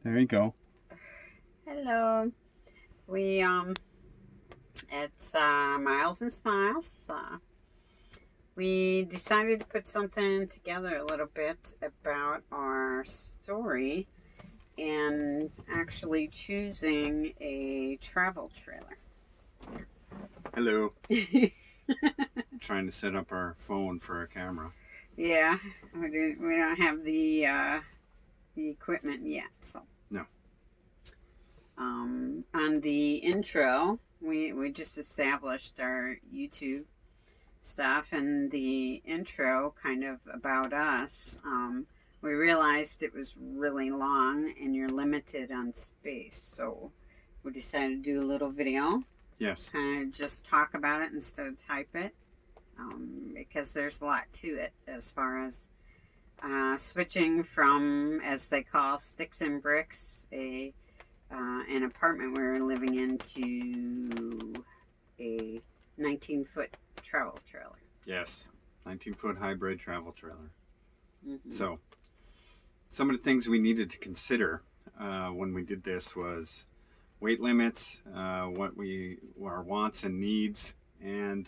There you go. Hello. We it's Miles and Smiles. We decided to put something together a little bit about our story and actually choosing a travel trailer. Hello. Trying to set up our phone for our camera. Yeah, we don't have the equipment yet, so. No. On the intro, we just established our YouTube stuff, and the intro kind of about us. We realized it was really long and you're limited on space, so we decided to do a little video. Yes. Kind of just talk about it instead of type it, because there's a lot to it as far as switching from, as they call, sticks and bricks, an apartment we were living in, to a 19-foot travel trailer. Yes. 19-foot hybrid travel trailer. Mm-hmm. So, some of the things we needed to consider when we did this was weight limits, our wants and needs, and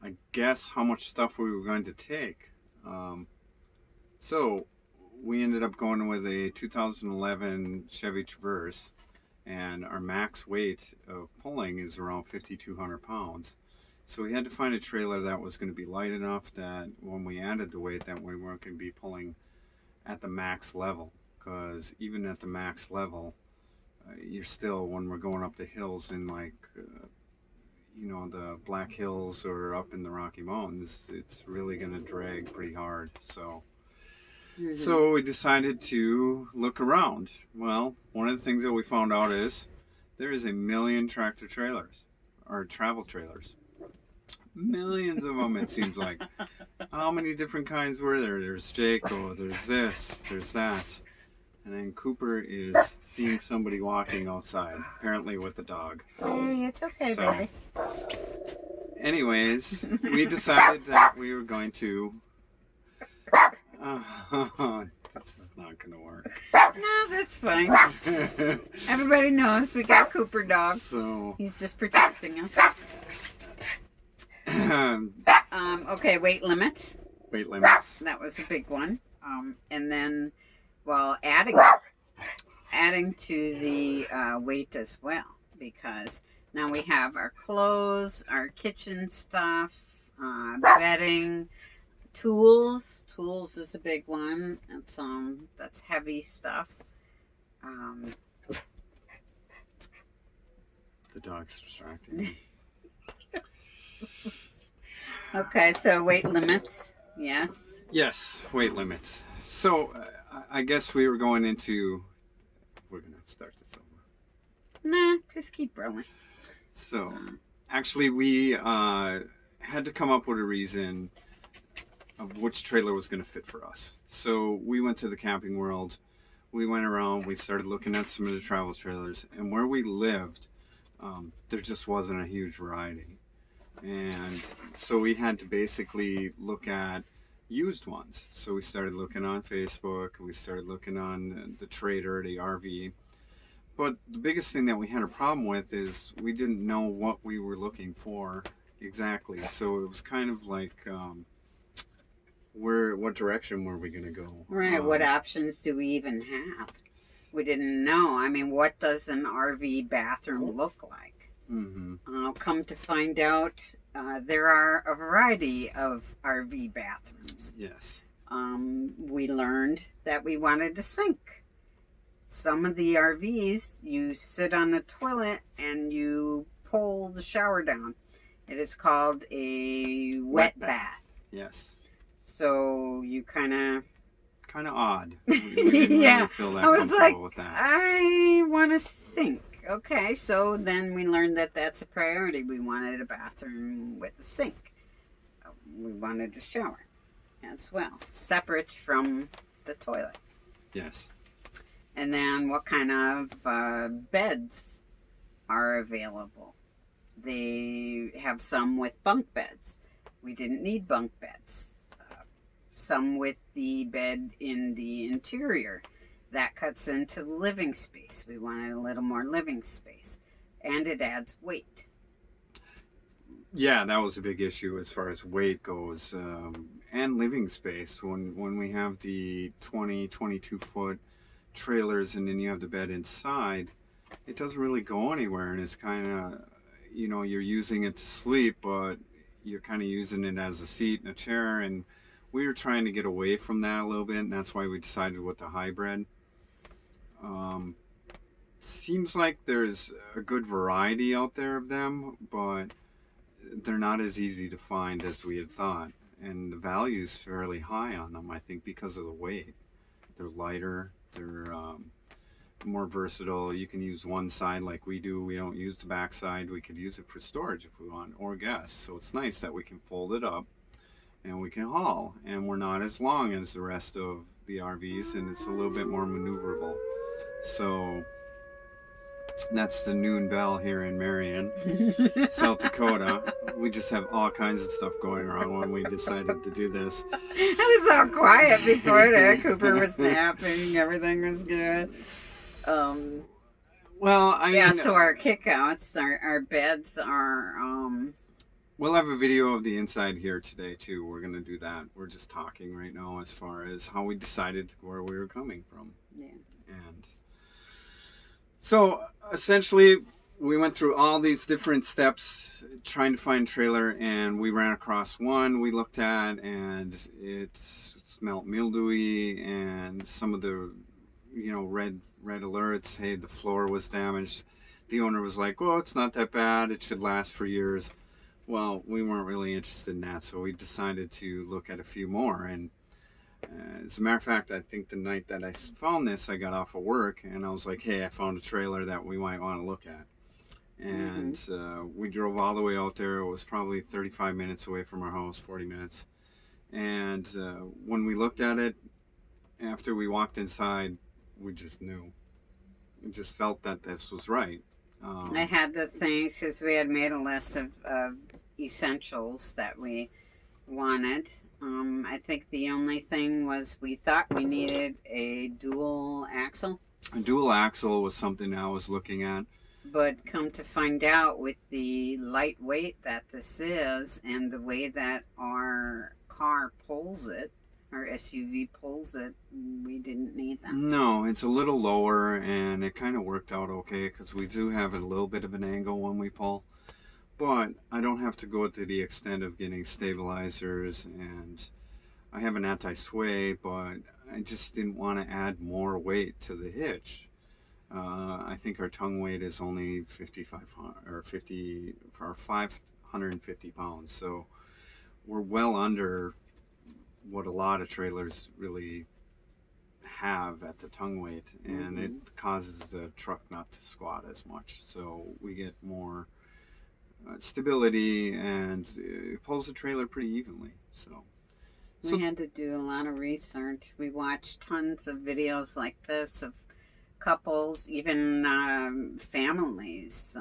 I guess how much stuff we were going to take. So we ended up going with a 2011 Chevy Traverse, and our max weight of pulling is around 5,200 pounds. So we had to find a trailer that was going to be light enough that when we added the weight that we weren't going to be pulling at the max level, because even at the max level, you're still, when we're going up the hills in the Black Hills or up in the Rocky Mountains, it's really going to drag pretty hard. So we decided to look around. Well, one of the things that we found out is there is 1 million tractor trailers, or travel trailers. Millions of them, it seems like. How many different kinds were there? There's Jayco, there's this, there's that. And then Cooper is seeing somebody walking outside, apparently with a dog. Hey, it's okay, baby. Anyways, we decided that we were going to... this is not going to work. No, that's fine. Everybody knows we got Cooper dog. So he's just protecting us. Okay, weight limits. Weight limits. That was a big one. And then, well, adding to the weight as well, because now we have our clothes, our kitchen stuff, bedding, tools. Tools is a big one. That's heavy stuff. The dog's distracting me. Okay, so weight limits. Yes. Yes, weight limits. So I guess we were going into... We're going to start this over. Nah, just keep rolling. So, actually, we had to come up with a reason of which trailer was going to fit for us. So we went to the Camping World. We went around. We started looking at some of the travel trailers. And where we lived, there just wasn't a huge variety. And so we had to basically look at used ones. So we started looking on Facebook. We started looking on the Trader, the RV. But the biggest thing that we had a problem with is we didn't know what we were looking for exactly. So it was kind of like, what direction were we going to go? Right. What options do we even have? We didn't know. I mean, what does an RV bathroom look like? Mm-hmm. Come to find out, there are a variety of RV bathrooms. Yes. We learned that we wanted a sink. Some of the RVs, you sit on the toilet and you pull the shower down. It is called a wet bath. Yes. So you kind of odd. We didn't yeah. really feel that I was comfortable like, with that. I want a sink. Okay, so then we learned that that's a priority. We wanted a bathroom with a sink. We wanted a shower as well, separate from the toilet. Yes. And then what kind of beds are available? They have some with bunk beds. We didn't need bunk beds. Some with the bed in the interior. that cuts into the living space. We wanted a little more living space, and it adds weight. Yeah, that was a big issue as far as weight goes, and living space. When we have the 22 foot trailers and then you have the bed inside, it doesn't really go anywhere, and it's kind of, you're using it to sleep, but you're kind of using it as a seat and a chair, and we were trying to get away from that a little bit, and that's why we decided with the hybrid. Um, Seems like there's a good variety out there of them, but they're not as easy to find as we had thought, and the value's fairly high on them. I think because of the weight, they're lighter, they're more versatile. You can use one side like we do. We don't use the back side. We could use it for storage if we want, or guests. So it's nice that we can fold it up and we can haul, and we're not as long as the rest of the RVs, and it's a little bit more maneuverable. So that's the noon bell here in Marion, South Dakota. We just have all kinds of stuff going on when we decided to do this. It was all quiet before that. Cooper was napping. Everything was good. Well, I yeah, mean, so our kickouts, our beds are. We'll have a video of the inside here today too. We're gonna do that. We're just talking right now as far as how we decided where we were coming from. Yeah. And so essentially, we went through all these different steps trying to find a trailer, and we ran across one we looked at, and it smelled mildewy, and some of the, red alerts. Hey, the floor was damaged. The owner was like, "Well, it's not that bad. It should last for years." Well, we weren't really interested in that, so we decided to look at a few more. And as a matter of fact, I think the night that I found this, I got off of work, and I was like, "Hey, I found a trailer that we might want to look at." And we drove all the way out there. It was probably 35 minutes away from our house, 40 minutes. And when we looked at it, after we walked inside, we just knew. We just felt that this was right. I had the things because we had made a list of essentials that we wanted. I think the only thing was we thought we needed a dual axle. A dual axle was something I was looking at. But come to find out, with the lightweight that this is and the way that our car pulls it, our SUV pulls it, we didn't need that. No, it's a little lower, and it kind of worked out okay because we do have a little bit of an angle when we pull. But I don't have to go to the extent of getting stabilizers, and I have an anti-sway, but I just didn't want to add more weight to the hitch. I think our tongue weight is only 550 pounds, so we're well under what a lot of trailers really have at the tongue weight, and it causes the truck not to squat as much, so we get more stability, and it pulls the trailer pretty evenly. So we had to do a lot of research. We watched tons of videos like this of couples, even families,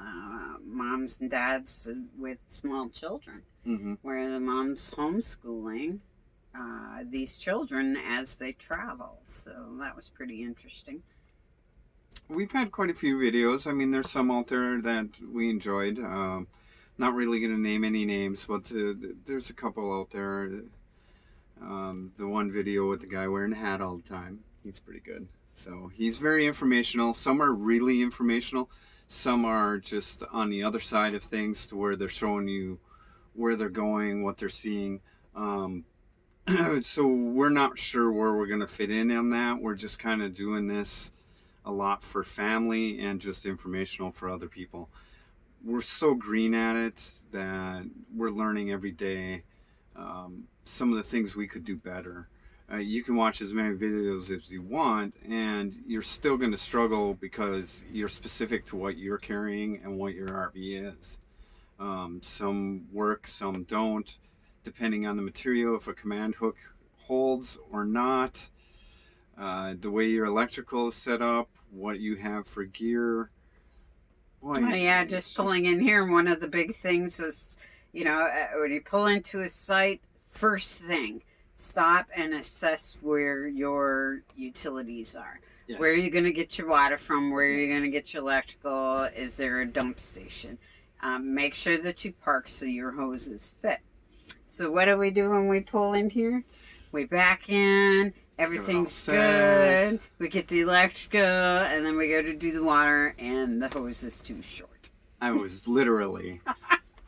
moms and dads with small children, where the mom's homeschooling these children as they travel. So that was pretty interesting. We've had quite a few videos. I mean, there's some out there that we enjoyed. Not really going to name any names, but there's a couple out there. The one video with the guy wearing a hat all the time, he's pretty good. So he's very informational. Some are really informational. Some are just on the other side of things, to where they're showing you where they're going, what they're seeing. So we're not sure where we're going to fit in on that. We're just kind of doing this a lot for family and just informational for other people. We're so green at it that we're learning every day some of the things we could do better. You can watch as many videos as you want, and you're still going to struggle because you're specific to what you're carrying and what your RV is. Some work, some don't, depending on the material, if a command hook holds or not, the way your electrical is set up, what you have for gear. Boy, oh, yeah, just pulling in here, one of the big things is, when you pull into a site, first thing, stop and assess where your utilities are. Yes. Where are you going to get your water from? Where are you Yes. going to get your electrical? Is there a dump station? Make sure that you park so your hoses fit. So what do we do when we pull in here? We back in. Everything's good. We get the electrical, and then we go to do the water, and the hose is too short. I was literally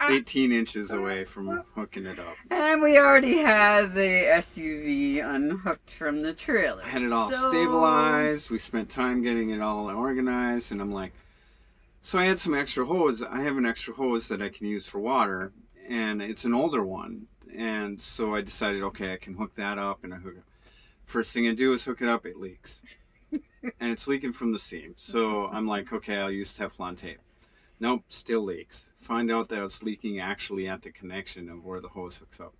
18 inches away from hooking it up. And we already had the SUV unhooked from the trailer. I had it all stabilized. We spent time getting it all organized, and I'm like, so I had some extra hose. I have an extra hose that I can use for water, and it's an older one. And so I decided, okay, I can hook that up, and I hook it. First thing I do is hook it up, it leaks. And it's leaking from the seam. So I'm like, okay, I'll use Teflon tape. Nope, still leaks. Find out that it's leaking actually at the connection of where the hose hooks up.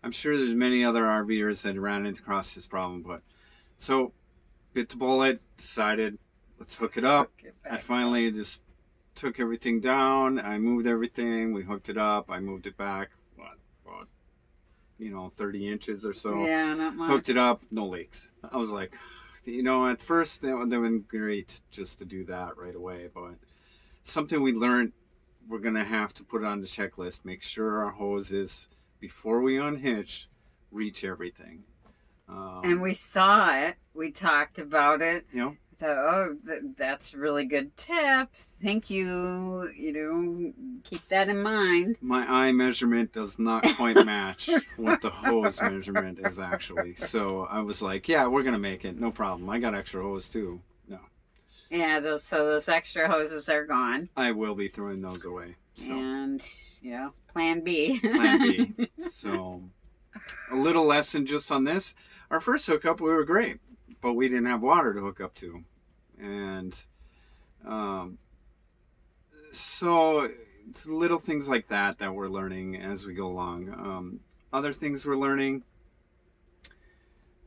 I'm sure there's many other RVers that ran across this problem, but so bit the bullet, decided let's hook it up. I finally just took everything down. I moved everything. We hooked it up. I moved it back. About 30 inches or so. Yeah, not much. Hooked it up. No leaks. I was like, at first that would have been great just to do that right away, but something we learned, we're going to have to put it on the checklist. Make sure our hoses, before we unhitch, reach everything. And we saw it. We talked about it. You know? So, that's a really good tip. Thank you. Keep that in mind. My eye measurement does not quite match what the hose measurement is actually. So I was like, yeah, we're going to make it. No problem. I got extra hose too. No. Yeah, those extra hoses are gone. I will be throwing those away. So. And, plan B. Plan B. So a little lesson just on this. Our first hookup, we were great, but we didn't have water to hook up to. And so it's little things like that we're learning as we go along. Other things we're learning.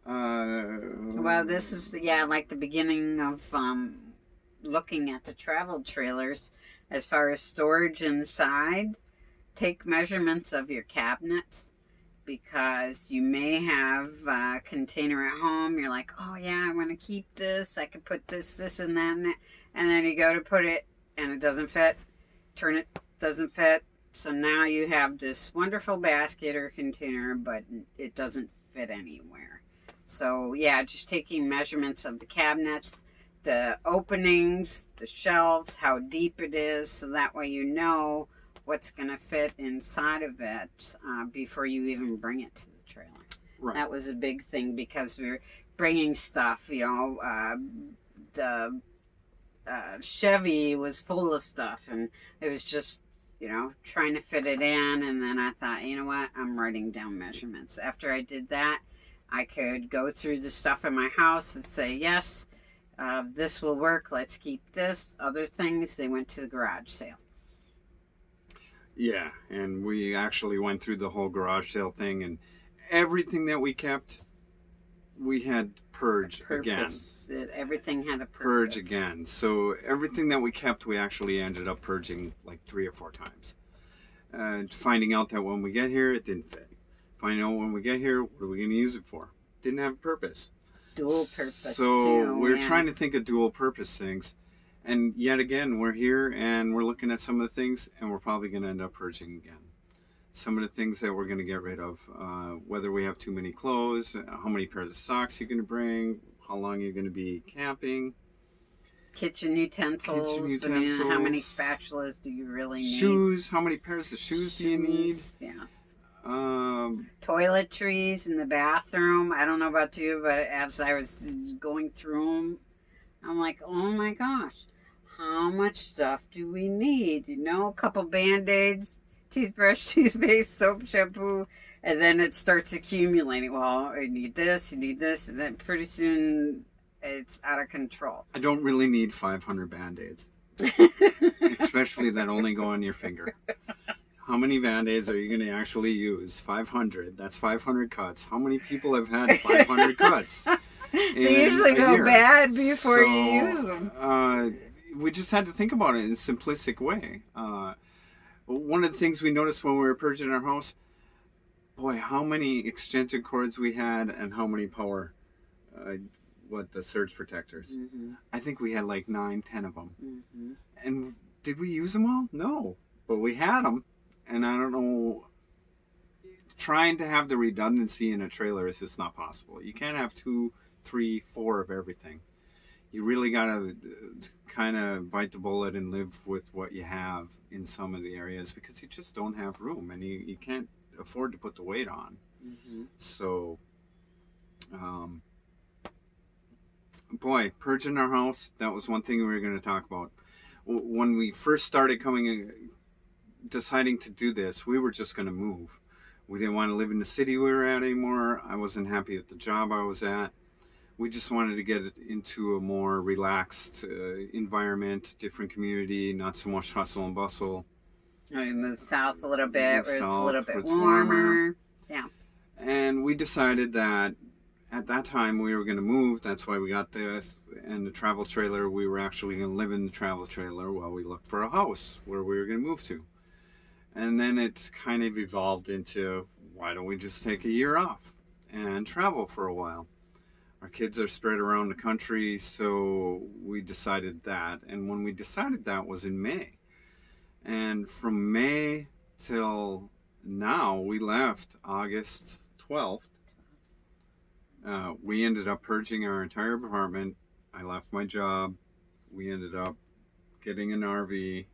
Well, this is, like the beginning of looking at the travel trailers. As far as storage inside, take measurements of your cabinets, because you may have a container at home. You're like, oh yeah, I want to keep this. I could put this, and that, and then you go to put it, and it doesn't fit. Turn it, doesn't fit. So now you have this wonderful basket or container, but it doesn't fit anywhere. So yeah, just taking measurements of the cabinets, the openings, the shelves, how deep it is, so that way you know what's going to fit inside of it before you even bring it to the trailer. Right. That was a big thing, because we were bringing stuff, the Chevy was full of stuff, and it was just, trying to fit it in. And then I thought, you know what, I'm writing down measurements. After I did that, I could go through the stuff in my house and say, yes, this will work, let's keep this. Other things, they went to the garage sale. Yeah, and we actually went through the whole garage sale thing, and everything that we kept, we had purge again. Everything had a purpose. Purge again. So everything that we kept, we actually ended up purging like 3 or 4 times. Finding out that when we get here, it didn't fit. Finding out when we get here, what are we going to use it for? Didn't have a purpose. Dual purpose, so we're trying to think of dual purpose things. And yet again, we're here and we're looking at some of the things, and we're probably going to end up purging again. Some of the things that we're going to get rid of, whether we have too many clothes, how many pairs of socks you're going to bring, how long you're going to be camping. Kitchen utensils. I mean, how many spatulas do you really need? Shoes. How many pairs of shoes do you need? Yes. Toiletries in the bathroom. I don't know about you, but as I was going through them, I'm like, oh my gosh, how much stuff do we need? A couple Band-Aids, toothbrush, toothpaste, soap, shampoo, and then it starts accumulating. Well, you need this, and then pretty soon it's out of control. I don't really need 500 Band-Aids, especially that only go on your finger. How many Band-Aids are you going to actually use? 500. That's 500 cuts. How many people have had 500 cuts? They usually go bad before you use them. We just had to think about it in a simplistic way. One of the things we noticed when we were purging our house, boy, how many extension cords we had and how many power, uh, the surge protectors. Mm-hmm. I think we had like 9, 10 of them. Mm-hmm. And did we use them all? No, but we had them. And I don't know, trying to have the redundancy in a trailer is just not possible. You can't have 2, 3, 4 of everything. You really gotta kind of bite the bullet and live with what you have in some of the areas because you just don't have room and you can't afford to put the weight on. Mm-hmm. So, boy, purging our house, that was one thing we were going to talk about. When we first started deciding to do this, we were just going to move. We didn't want to live in the city we were at anymore. I wasn't happy at the job I was at. We just wanted to get it into a more relaxed environment, different community, not so much hustle and bustle. We moved south a little bit where it's a little bit warmer. warmer. Yeah. And we decided that at that time we were going to move. That's why we got this and the travel trailer. We were actually going to live in the travel trailer while we looked for a house where we were going to move to. And then it's kind of evolved into, why don't we just take a year off and travel for a while? Our kids are spread around the country, so we decided that. And when we decided that was in May. And from May till now, we left August 12th. We ended up purging our entire apartment. I left my job. We ended up getting an RV,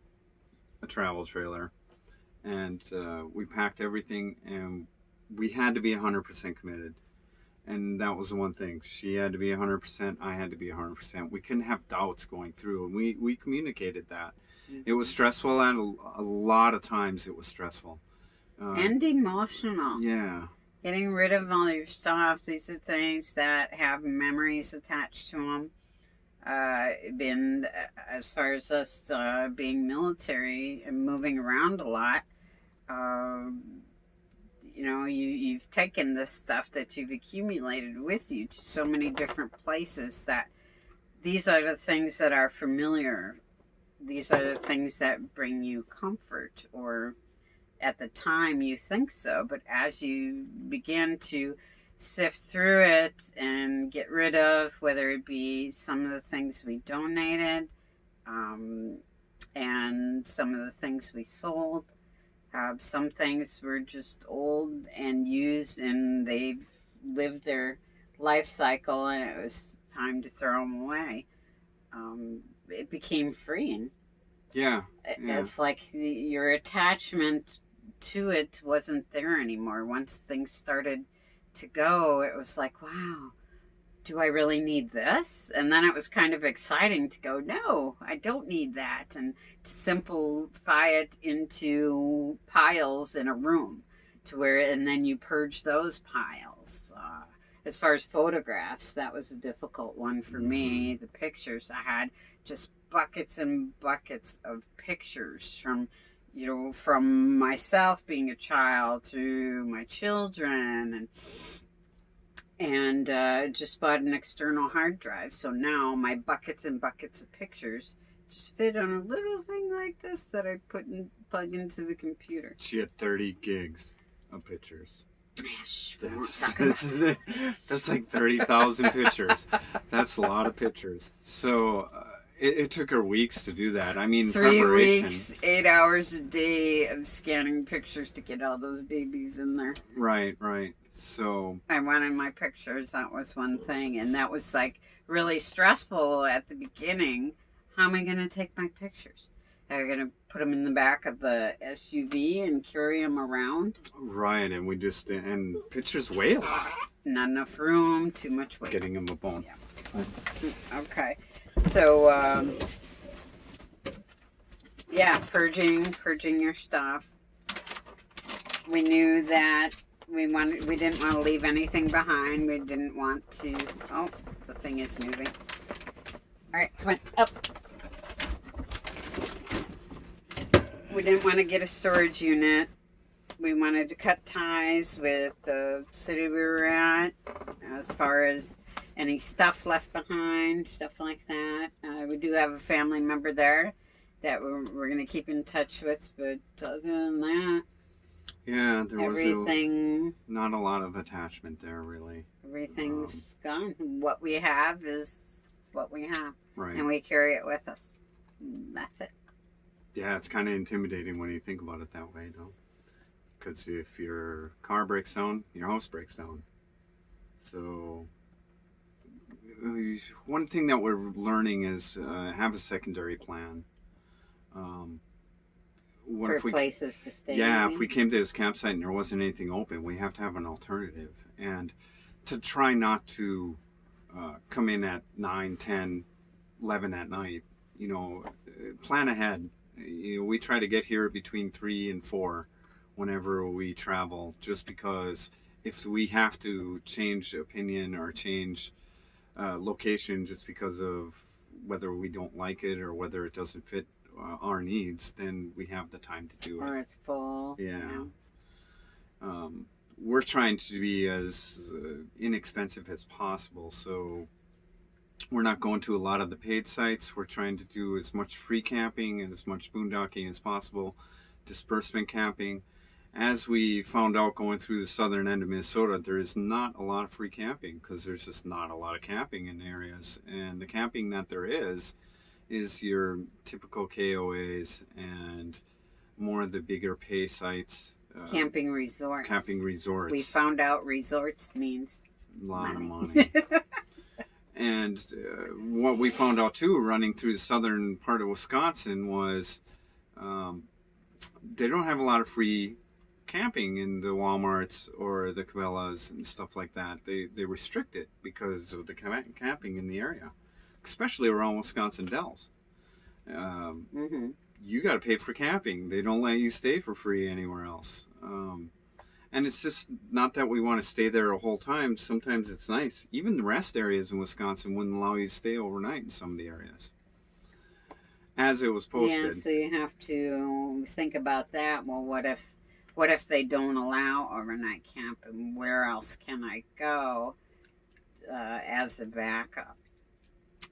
a travel trailer, and we packed everything, and we had to be 100% committed. And that was the one thing. She had to be 100%. I had to be 100%. We couldn't have doubts going through, and we communicated that. Mm-hmm. It was stressful, and a lot of times it was stressful. And emotional. Yeah. Getting rid of all your stuff. These are things that have memories attached to them. Been as far as us being military and moving around a lot. You know, you've taken this stuff that you've accumulated with you to so many different places that these are the things that are familiar. These are the things that bring you comfort, or at the time you think so, but as you begin to sift through it and get rid of, whether it be some of the things we donated, and some of the things we sold, some things were just old and used and they've lived their life cycle and it was time to throw them away. It became freeing. Yeah. It's like your attachment to it wasn't there anymore. Once things started to go, it was like, wow, do I really need this? And then it was kind of exciting to go, no, I don't need that. And to simplify it into piles in a room to where, and then you purge those piles. As far as photographs, that was a difficult one for me. The pictures, I had just buckets and buckets of pictures from, you know, from myself being a child to my children, and just bought an external hard drive. So now my buckets and buckets of pictures just fit on a little thing like this that I plug into the computer. She had 30 gigs of pictures. That's like 30,000 pictures. That's a lot of pictures. So it took her weeks to do that. I mean, 3 weeks, 8 hours a day of scanning pictures to get all those babies in there. Right. So I wanted my pictures. That was one thing, and that was like really stressful at the beginning. How am I going to take my pictures? Am I going to put them in the back of the SUV and carry them around? Right, and pictures weigh a lot. Not enough room, too much weight. Getting them a bone. Yeah. Okay. So, yeah, purging your stuff. We knew that we didn't want to leave anything behind. We didn't want to. Oh, the thing is moving. All right, come on, up. We didn't want to get a storage unit. We wanted to cut ties with the city we were at as far as any stuff left behind, stuff like that. We do have a family member there that we're going to keep in touch with, but other than that, Yeah, there was Everything, not a lot of attachment there, really. everything's gone. What we have is what we have, Right. and we carry it with us. That's it. Yeah, it's kind of intimidating when you think about it that way, though. Because if your car breaks down, your house breaks down. So, one thing that we're learning is have a secondary plan. Um, what For if we, places to stay. yeah, if we came to this campsite and there wasn't anything open, we have to have an alternative. And to try not to come in at 9, 10, 11 at night, plan ahead. We try to get here between 3 and 4 whenever we travel, just because if we have to change opinion or change location just because of whether we don't like it or whether it doesn't fit our needs, then we have the time to do it. Or it's full. Yeah. We're trying to be as inexpensive as possible, so we're not going to a lot of the paid sites. We're trying to do as much free camping and as much boondocking as possible, disbursement camping. As we found out going through the southern end of Minnesota, there is not a lot of free camping because there's just not a lot of camping in areas. And the camping that there is your typical KOAs and more of the bigger pay sites. Camping resorts. Camping resorts. We found out resorts means a lot money. of money. And what we found out too, running through the southern part of Wisconsin, was they don't have a lot of free camping in the Walmarts or the Cabela's and stuff like that. They restrict it because of the camping in the area, especially around Wisconsin Dells. You got to pay for camping. They don't let you stay for free anywhere else. And it's just not that we want to stay there a whole time. Sometimes it's nice. Even the rest areas in Wisconsin wouldn't allow you to stay overnight in some of the areas, as it was posted. Yeah, so you have to think about that. Well, what if they don't allow overnight camping? Where else can I go as a backup?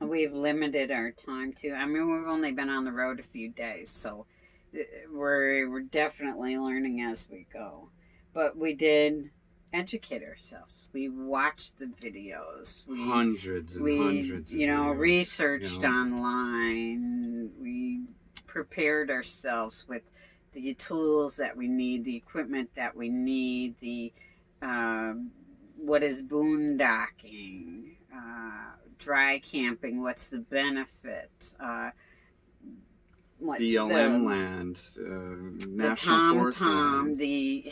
We've limited our time to. I mean, we've only been on the road a few days, so we're definitely learning as we go. But we did educate ourselves. We watched the videos. Hundreds and hundreds of videos. Researched online. We prepared ourselves with the tools that we need, the equipment that we need, the what is boondocking, dry camping, what's the benefit, BLM land, National Forest land.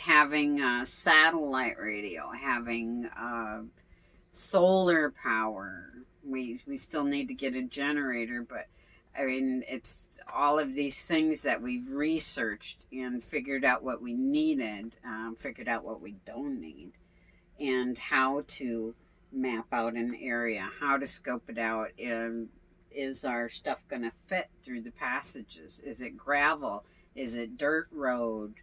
Having satellite radio, having solar power. We still need to get a generator, but I mean, it's all of these things that we've researched and figured out what we needed, figured out what we don't need, and how to map out an area, how to scope it out. Is our stuff going to fit through the passages? Is it gravel? Is it dirt road?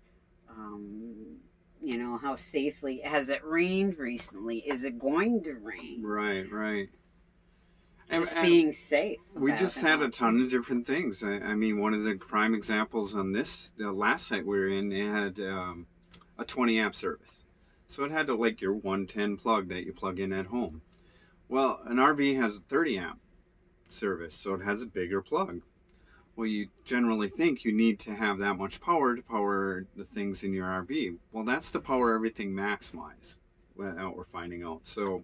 How safely? Has it rained recently? Is it going to rain? Right. Just being safe. We just had a ton of different things. I mean, one of the prime examples on the last site we were in, it had a 20 amp service. So it had your 110 plug that you plug in at home. Well, an RV has a 30 amp service, so it has a bigger plug. Well, you generally think you need to have that much power to power the things in your RV. Well, that's to power everything maximize. We're finding out. So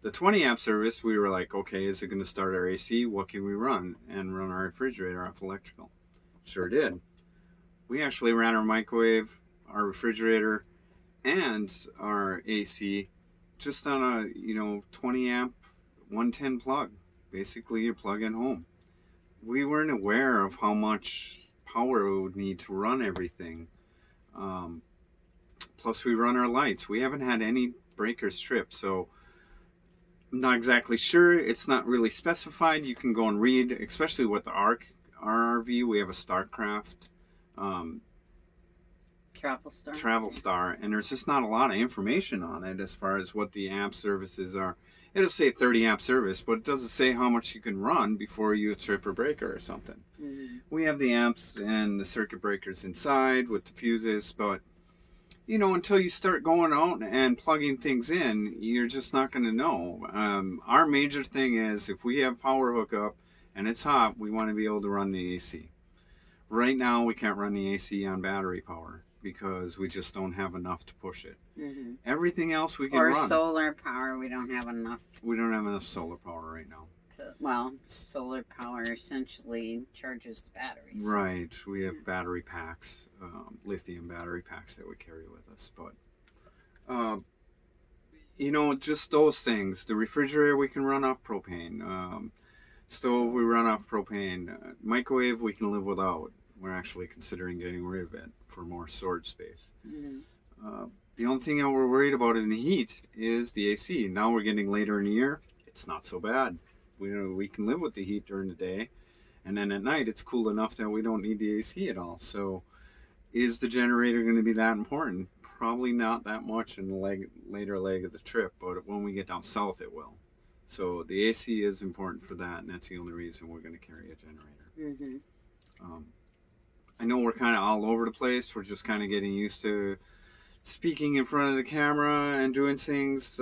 the 20 amp service, we were like, okay, is it going to start our AC? What can we run? And run our refrigerator off electrical. Sure did. We actually ran our microwave, our refrigerator, and our AC just on a 20 amp 110 plug. Basically, you plug in home. We weren't aware of how much power we would need to run everything. Plus, we run our lights. We haven't had any breakers trip, so I'm not exactly sure. It's not really specified. You can go and read, especially with our RV. We have a StarCraft Travel Star, and there's just not a lot of information on it as far as what the amp services are. It'll say 30 amp service, but it doesn't say how much you can run before you trip a breaker or something. We have the amps and the circuit breakers inside with the fuses, but until you start going out and plugging things in, you're just not going to know. Our major thing is if we have power hookup and it's hot, we want to be able to run the AC. Right now, we can't run the AC on battery power because we just don't have enough to push it. Mm-hmm. Everything else we can or run. solar power, we don't have enough. We don't have enough solar power right now. Well, solar power essentially charges the batteries. Right. We have battery packs, lithium battery packs that we carry with us. But, just those things. The refrigerator, we can run off propane. Stove, we run off propane. Microwave, we can live without. We're actually considering getting rid of it for more storage space. Mm-hmm. The only thing that we're worried about in the heat is the AC. Now we're getting later in the year. It's not so bad. We can live with the heat during the day, and then at night it's cool enough that we don't need the AC at all. So, is the generator going to be that important? Probably not that much in the later leg of the trip, but when we get down south, it will. So the AC is important for that, and that's the only reason we're going to carry a generator. Mm-hmm. I know we're kind of all over the place. We're just kind of getting used to speaking in front of the camera and doing things,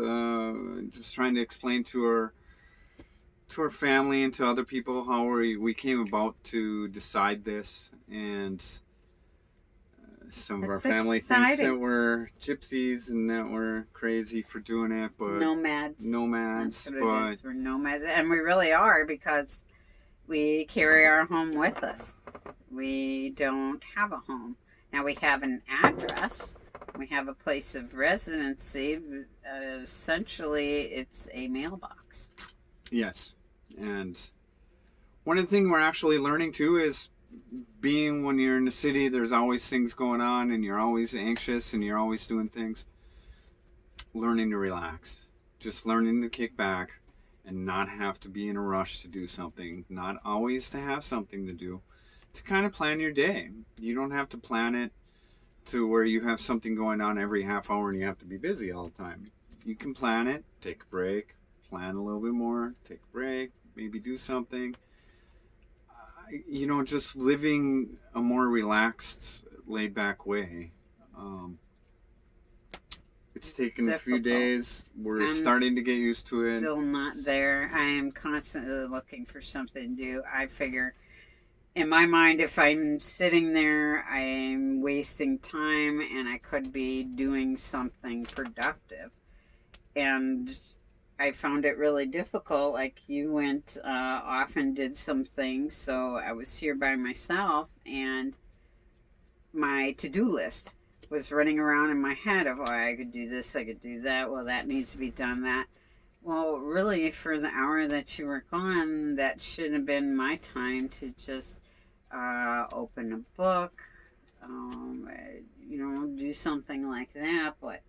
just trying to explain to our family and to other people how we came about to decide this, and some of our family thinks that we're gypsies and that we're crazy for doing it, but nomads. That's what it is. We're nomads, and we really are, because we carry our home with us. We don't have a home. Now we have an address. We have a place of residency. Essentially, it's a mailbox. Yes. And one of the things we're actually learning too is being when you're in the city, there's always things going on and you're always anxious and you're always doing things. Learning to relax. Just learning to kick back and not have to be in a rush to do something. Not always to have something to do. To kind of plan your day. You don't have to plan it to where you have something going on every half hour and you have to be busy all the time. You can plan it, take a break, plan a little bit more, take a break, maybe do something. Just living a more relaxed, laid back way. It's taken a few days. We're starting to get used to it. Still not there. I am constantly looking for something to do. I figure, in my mind, if I'm sitting there, I'm wasting time and I could be doing something productive. And I found it really difficult. Like, you went off and did some things, so I was here by myself, and my to-do list was running around in my head of, I could do this, I could do that, well, that needs to be done, that. Well, really, for the hour that you were gone, that should have been my time to just open a book, do something like that, but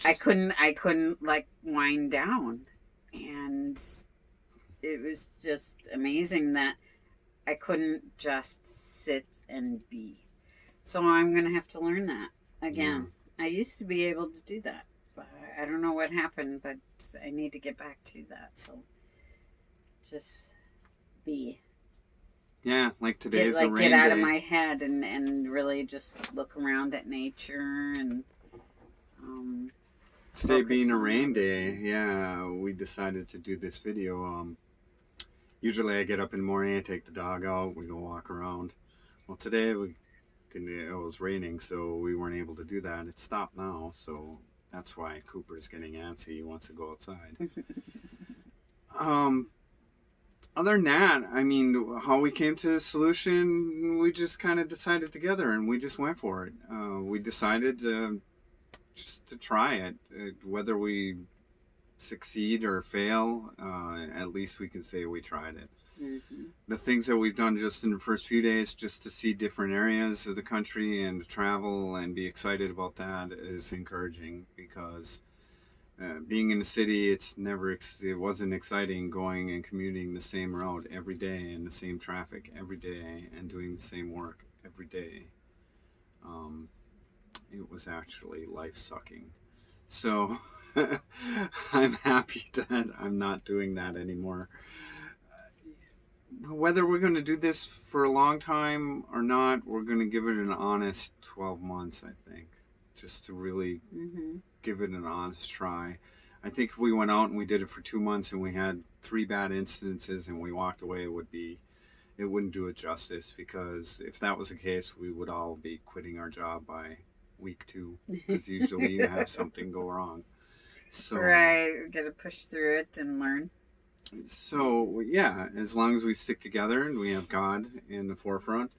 I couldn't like wind down, and it was just amazing that I couldn't just sit and be. So I'm gonna have to learn that again. Yeah. I used to be able to do that, but I don't know what happened, but I need to get back to that. So just be. Yeah, like today's a rain day. Get out of my head and really just look around at nature and. Today being a rain day, yeah, we decided to do this video. Usually I get up in the morning, I take the dog out, we go walk around. Well, today it was raining, so we weren't able to do that. It stopped now, so that's why Cooper's getting antsy. He wants to go outside. Other than that, I mean, how we came to the solution, we just kind of decided together, and we just went for it. We decided just to try it. Whether we succeed or fail, at least we can say we tried it. Mm-hmm. The things that we've done just in the first few days, just to see different areas of the country and to travel and be excited about that, is encouraging, because being in the city, it wasn't exciting going and commuting the same route every day and the same traffic every day and doing the same work every day. It was actually life-sucking. So I'm happy that I'm not doing that anymore. Whether we're going to do this for a long time or not, we're going to give it an honest 12 months, I think. just to really Mm-hmm. give it an honest try. I think if we went out and we did it for 2 months and we had 3 bad instances and we walked away, it wouldn't do it justice, because if that was the case, we would all be quitting our job by week 2, because usually you have something go wrong. So, Right, we got to push through it and learn. So yeah, as long as we stick together and we have God in the forefront,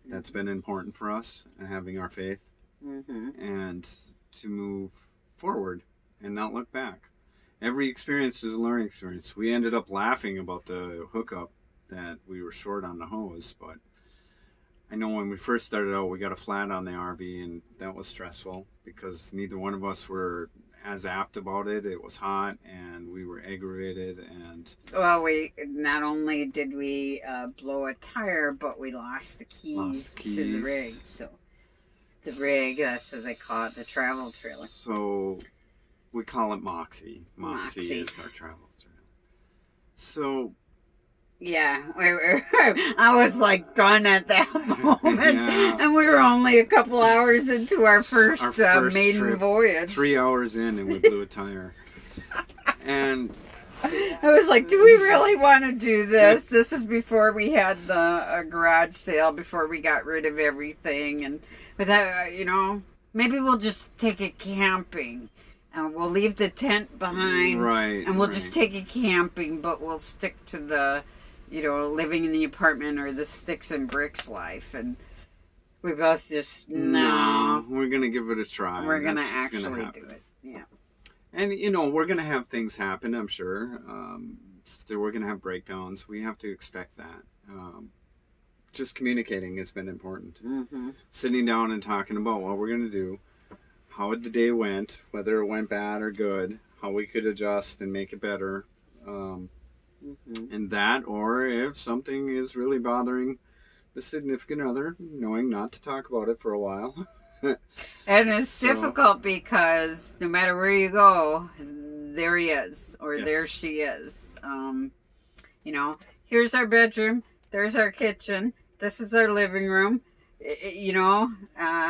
that's been important for us, having our faith, Mm-hmm. and to move forward and not look back. Every experience is a learning experience. We ended up laughing about the hookup that we were short on the hose, but I know when we first started out, we got a flat on the RV, and that was stressful because neither one of us were as apt about it. It was hot, and we were aggravated, and Well, we not only did we blow a tire, but we lost the keys to the rig. So the rig, that's what they call it, the travel trailer. So we call it Moxie. Moxie is our travel trailer. So yeah, I was like done at that moment, yeah. And we were only a couple hours into our first maiden trip, voyage. 3 hours in, and we blew a tire. And I was like, do we really want to do this? This is before we had the garage sale, before we got rid of everything. But that, maybe we'll just take it camping. And we'll leave the tent behind. Right. And we'll just take it camping, but we'll stick to the, living in the apartment or the sticks and bricks life. And we both just, no. We're going to give it a try. We're going to actually do it. Yeah. And, we're going to have things happen, I'm sure. Still, we're going to have breakdowns. We have to expect that. Just communicating has been important. Mm-hmm. Sitting down and talking about what we're going to do, how the day went, whether it went bad or good, how we could adjust and make it better. And that, or if something is really bothering the significant other, knowing not to talk about it for a while. And it's difficult because no matter where you go, there he is, or there she is. Here's our bedroom, there's our kitchen, this is our living room.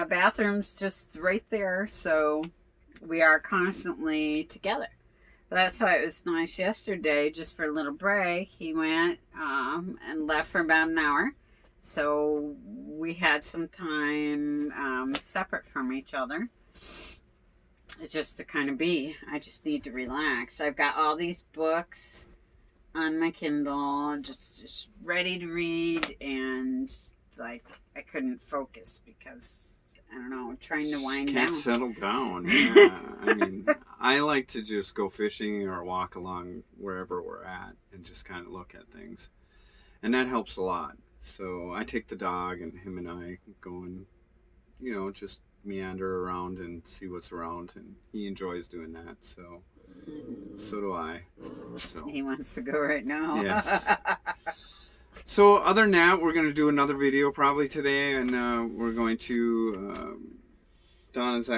Bathroom's just right there, so we are constantly together. That's why it was nice yesterday, just for a little break. He went and left for about an hour, so we had some time separate from each other. It's just to kind of be. I just need to relax. I've got all these books on my Kindle, just ready to read, and like I couldn't focus because I don't know, trying to wind down. Can't settle down. Yeah. I mean, I like to just go fishing or walk along wherever we're at and just kind of look at things, and that helps a lot. So I take the dog, and him and I go and just meander around and see what's around, and he enjoys doing that. So do I. So he wants to go right now. Yes. So other than that, we're going to do another video probably today, and we're going to Donna's